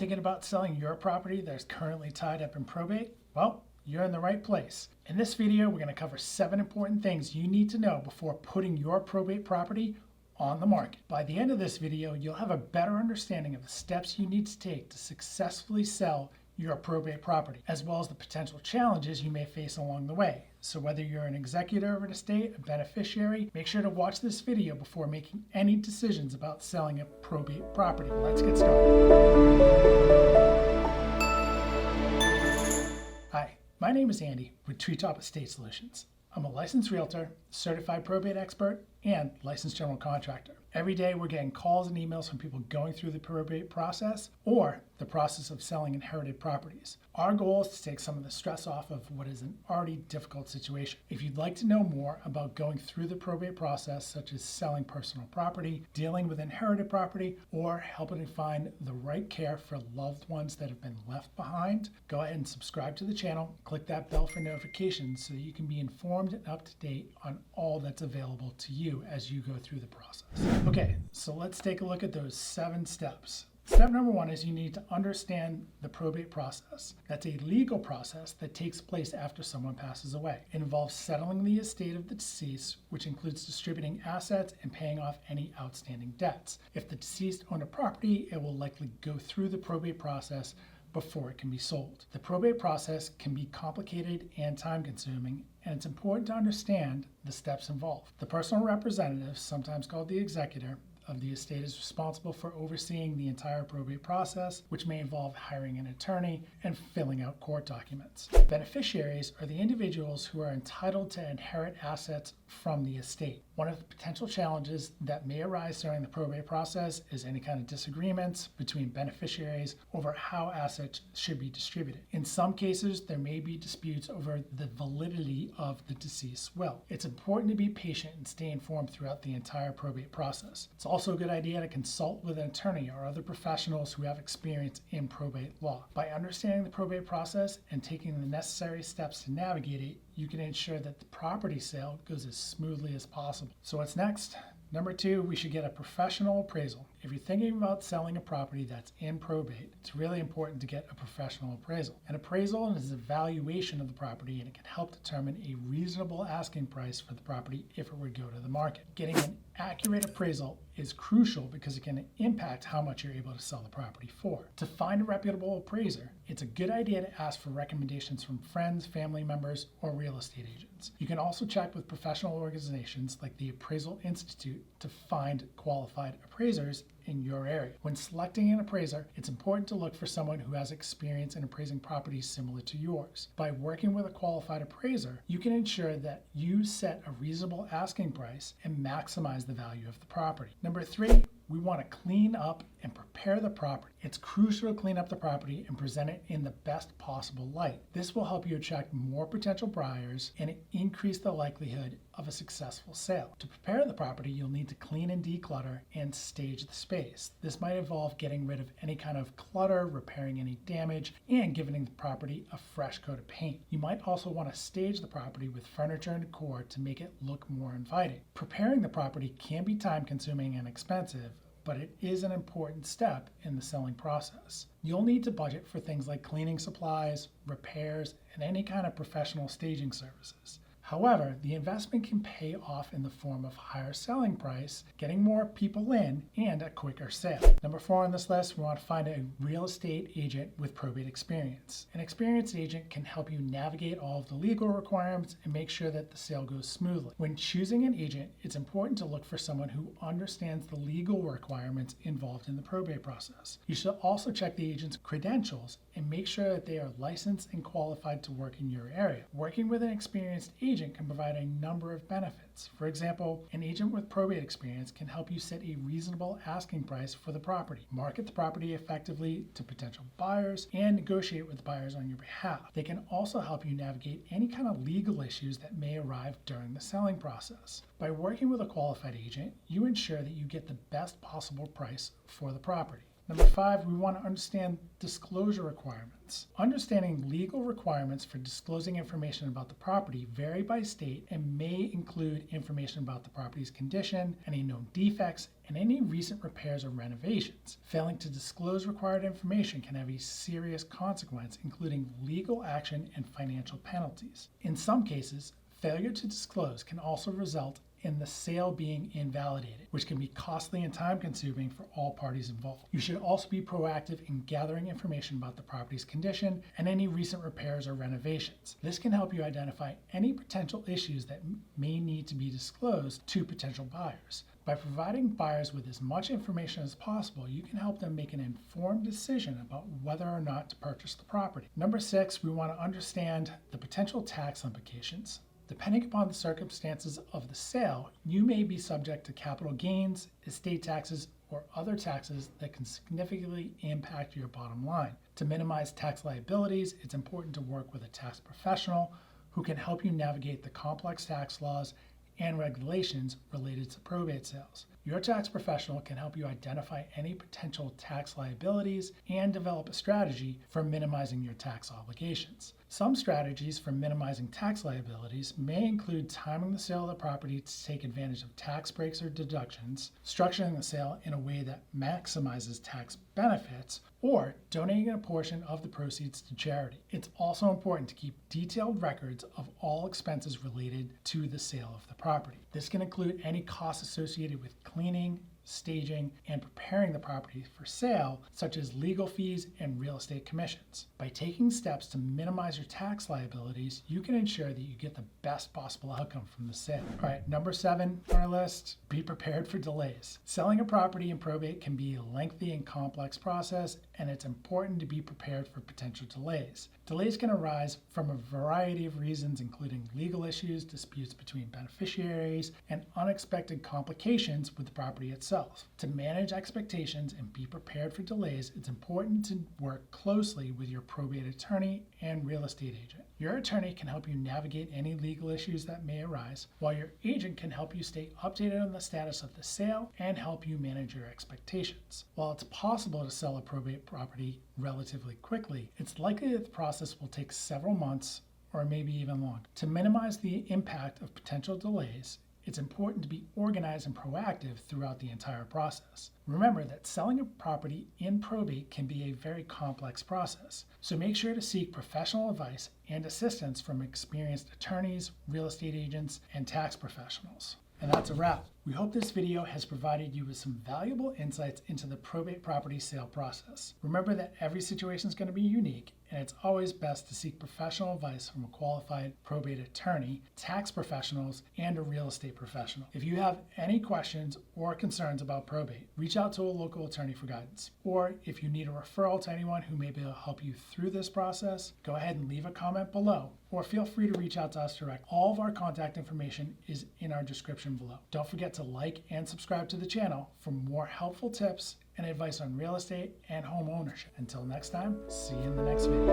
thinking about selling your property that is currently tied up in probate? Well, you're in the right place. In this video, we're going to cover 7 important things you need to know before putting your probate property on the market. By the end of this video, you'll have a better understanding of the steps you need to take to successfully sell your probate property, as well as the potential challenges you may face along the way. So whether you're an executor of an estate, a beneficiary, make sure to watch this video before making any decisions about selling a probate property. Let's get started. Hi, my name is Andy with Treetop Estate Solutions. I'm a licensed realtor, certified probate expert, and licensed general contractor. Every day we're getting calls and emails from people going through the probate process or the process of selling inherited properties. Our goal is to take some of the stress off of what is an already difficult situation. If you'd like to know more about going through the probate process, such as selling personal property, dealing with inherited property, or helping to find the right care for loved ones that have been left behind, go ahead and subscribe to the channel. Click that bell for notifications so that you can be informed and up to date on all that's available to you as you go through the process. Okay, so let's take a look at those 7 steps. Step number 1 is you need to understand the probate process. That's a legal process that takes place after someone passes away. It involves settling the estate of the deceased, which includes distributing assets and paying off any outstanding debts. If the deceased owned a property, it will likely go through the probate process before it can be sold. The probate process can be complicated and time-consuming, and it's important to understand the steps involved. The personal representative, sometimes called the executor, of the estate is responsible for overseeing the entire probate process, which may involve hiring an attorney and filling out court documents. Beneficiaries are the individuals who are entitled to inherit assets from the estate. One of the potential challenges that may arise during the probate process is any kind of disagreements between beneficiaries over how assets should be distributed. In some cases, there may be disputes over the validity of the deceased's will. It's important to be patient and stay informed throughout the entire probate process. It's also a good idea to consult with an attorney or other professionals who have experience in probate law. By understanding the probate process and taking the necessary steps to navigate it, you can ensure that the property sale goes as smoothly as possible. So what's next? Number 2, we should get a professional appraisal. If you're thinking about selling a property that's in probate, it's really important to get a professional appraisal. An appraisal is a valuation of the property, and it can help determine a reasonable asking price for the property if it would go to the market. Getting an accurate appraisal is crucial because it can impact how much you're able to sell the property for. To find a reputable appraiser, it's a good idea to ask for recommendations from friends, family members, or real estate agents. You can also check with professional organizations like the Appraisal Institute to find qualified appraisers in your area. When selecting an appraiser, it's important to look for someone who has experience in appraising properties similar to yours. By working with a qualified appraiser, you can ensure that you set a reasonable asking price and maximize the value of the property. Number 3, we want to clean up and prepare the property. It's crucial to clean up the property and present it in the best possible light. This will help you attract more potential buyers and increase the likelihood of a successful sale. To prepare the property, you'll need to clean and declutter and stage the space. This might involve getting rid of any kind of clutter, repairing any damage, and giving the property a fresh coat of paint. You might also want to stage the property with furniture and decor to make it look more inviting. Preparing the property can be time-consuming and expensive, but it is an important step in the selling process. You'll need to budget for things like cleaning supplies, repairs, and any kind of professional staging services. However, the investment can pay off in the form of higher selling price, getting more people in, and a quicker sale. Number 4 on this list, we want to find a real estate agent with probate experience. An experienced agent can help you navigate all of the legal requirements and make sure that the sale goes smoothly. When choosing an agent, it's important to look for someone who understands the legal requirements involved in the probate process. You should also check the agent's credentials and make sure that they are licensed and qualified to work in your area. Working with an experienced agent can provide a number of benefits. For example, an agent with probate experience can help you set a reasonable asking price for the property, market the property effectively to potential buyers, and negotiate with buyers on your behalf. They can also help you navigate any kind of legal issues that may arise during the selling process. By working with a qualified agent, you ensure that you get the best possible price for the property. Number 5, we want to understand disclosure requirements. Understanding legal requirements for disclosing information about the property vary by state and may include information about the property's condition, any known defects, and any recent repairs or renovations. Failing to disclose required information can have a serious consequence, including legal action and financial penalties. In some cases, failure to disclose can also result in the sale being invalidated, which can be costly and time-consuming for all parties involved. You should also be proactive in gathering information about the property's condition and any recent repairs or renovations. This can help you identify any potential issues that may need to be disclosed to potential buyers. By providing buyers with as much information as possible, you can help them make an informed decision about whether or not to purchase the property. Number 6, we want to understand the potential tax implications. Depending upon the circumstances of the sale, you may be subject to capital gains, estate taxes, or other taxes that can significantly impact your bottom line. To minimize tax liabilities, it's important to work with a tax professional who can help you navigate the complex tax laws and regulations related to probate sales. Your tax professional can help you identify any potential tax liabilities and develop a strategy for minimizing your tax obligations. Some strategies for minimizing tax liabilities may include timing the sale of the property to take advantage of tax breaks or deductions, structuring the sale in a way that maximizes tax benefits, or donating a portion of the proceeds to charity. It's also important to keep detailed records of all expenses related to the sale of the property. This can include any costs associated with cleaning, staging, and preparing the property for sale, such as legal fees and real estate commissions. By taking steps to minimize your tax liabilities, you can ensure that you get the best possible outcome from the sale. All right, number 7 on our list, be prepared for delays. Selling a property in probate can be a lengthy and complex process, and it's important to be prepared for potential delays. Delays can arise from a variety of reasons, including legal issues, disputes between beneficiaries, and unexpected complications with the property itself. To manage expectations and be prepared for delays, it's important to work closely with your probate attorney and real estate agent. Your attorney can help you navigate any legal issues that may arise, while your agent can help you stay updated on the status of the sale and help you manage your expectations. While it's possible to sell a probate property relatively quickly, it's likely that the process will take several months or maybe even longer. To minimize the impact of potential delays, it's important to be organized and proactive throughout the entire process. Remember that selling a property in probate can be a very complex process, so make sure to seek professional advice and assistance from experienced attorneys, real estate agents, and tax professionals. And that's a wrap. We hope this video has provided you with some valuable insights into the probate property sale process. Remember that every situation is going to be unique, and it's always best to seek professional advice from a qualified probate attorney, tax professionals, and a real estate professional. If you have any questions or concerns about probate, reach out to a local attorney for guidance. Or if you need a referral to anyone who may be able to help you through this process, go ahead and leave a comment below, or feel free to reach out to us direct. All of our contact information is in our description below. Don't forget to like and subscribe to the channel for more helpful tips and advice on real estate and home ownership. Until next time, see you in the next video.